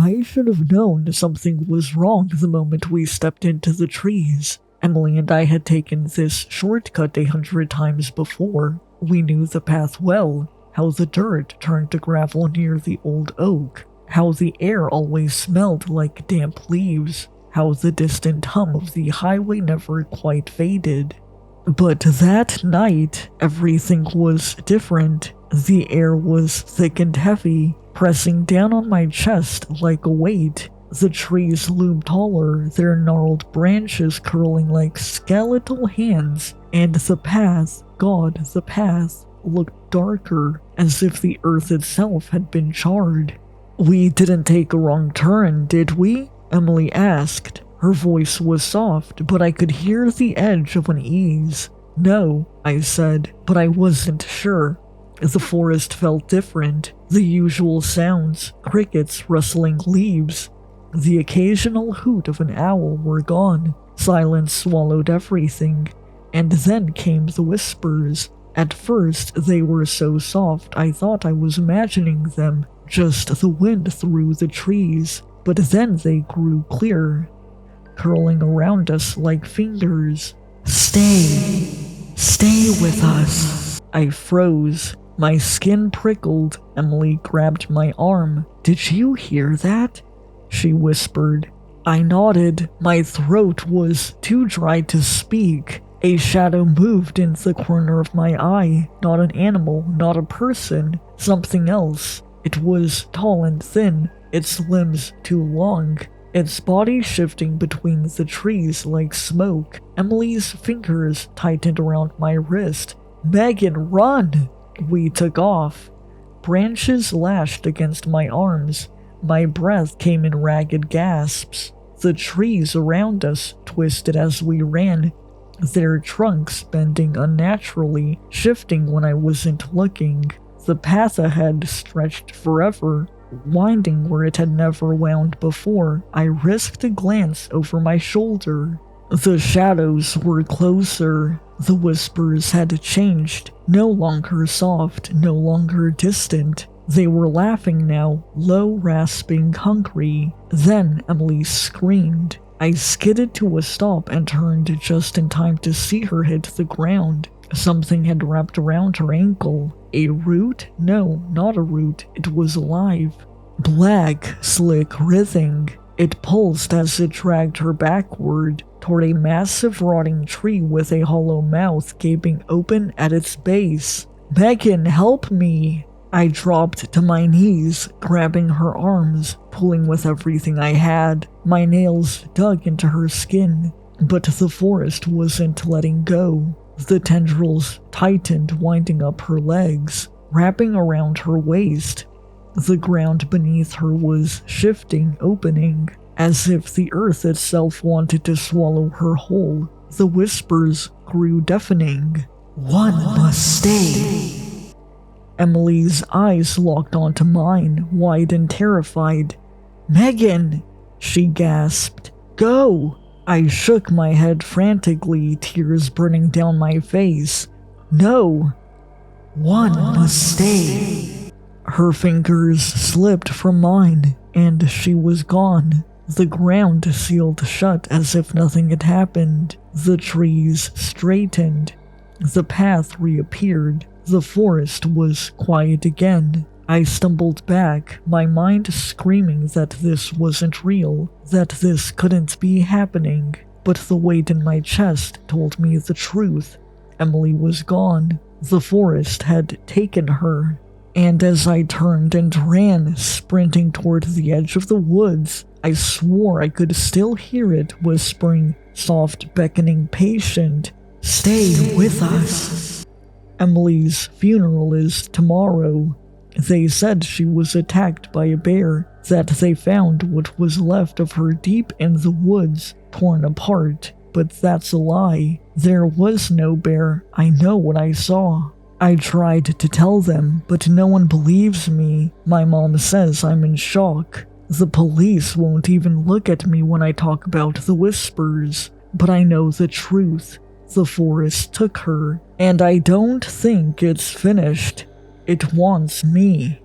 I should have known something was wrong the moment we stepped into the trees. Emily and I had taken this shortcut 100 times before. We knew the path well, how the dirt turned to gravel near the old oak, how the air always smelled like damp leaves, how the distant hum of the highway never quite faded. But that night, everything was different. The air was thick and heavy, pressing down on my chest like a weight. The trees loomed taller, their gnarled branches curling like skeletal hands, and the path, the path, looked darker, as if the earth itself had been charred. "We didn't take a wrong turn, did we?" Emily asked. Her voice was soft, but I could hear the edge of unease. "No," I said, but I wasn't sure. The forest felt different. The usual sounds, crickets rustling leaves, the occasional hoot of an owl were gone. Silence swallowed everything, and then came the whispers. At first, they were so soft I thought I was imagining them, just the wind through the trees, but then they grew clear, curling around us like fingers. Stay with us." I froze. My skin prickled. Emily grabbed my arm. "Did you hear that?" she whispered. I nodded. My throat was too dry to speak. A shadow moved in the corner of my eye. Not an animal, not a person, something else. It was tall and thin, its limbs too long, its body shifting between the trees like smoke. Emily's fingers tightened around my wrist. "Megan, run!" We took off. Branches lashed against my arms. My breath came in ragged gasps. The trees around us twisted as we ran, their trunks bending unnaturally, shifting when I wasn't looking. The path ahead stretched forever, winding where it had never wound before. I risked a glance over my shoulder. The shadows were closer. The whispers had changed, no longer soft, no longer distant. They were laughing now, low, rasping, hungry. Then Emily screamed. I skidded to a stop and turned just in time to see her hit the ground. Something had wrapped around her ankle. A root? No, not a root. It was alive. Black, slick, writhing. It pulsed as it dragged her backward, toward a massive rotting tree with a hollow mouth gaping open at its base. "Megan, help me!" I dropped to my knees, grabbing her arms, pulling with everything I had. My nails dug into her skin, but the forest wasn't letting go. The tendrils tightened, winding up her legs, wrapping around her waist. The ground beneath her was shifting, opening, as if the earth itself wanted to swallow her whole. The whispers grew deafening. "One must stay." Emily's eyes locked onto mine, wide and terrified. "Megan!" she gasped. "Go!" I shook my head frantically, tears burning down my face. "No! One must stay." Her fingers slipped from mine, and she was gone. The ground sealed shut as if nothing had happened. The trees straightened. The path reappeared. The forest was quiet again. I stumbled back, my mind screaming that this wasn't real, that this couldn't be happening. But the weight in my chest told me the truth. Emily was gone. The forest had taken her. And as I turned and ran, sprinting toward the edge of the woods, I swore I could still hear it whispering, soft, beckoning, patient, "Stay with us." Emily's funeral is tomorrow. They said she was attacked by a bear, that they found what was left of her deep in the woods, torn apart. But that's a lie. There was no bear. I know what I saw. I tried to tell them, but no one believes me. My mom says I'm in shock. The police won't even look at me when I talk about the whispers. But I know the truth. The forest took her, and I don't think it's finished. It wants me.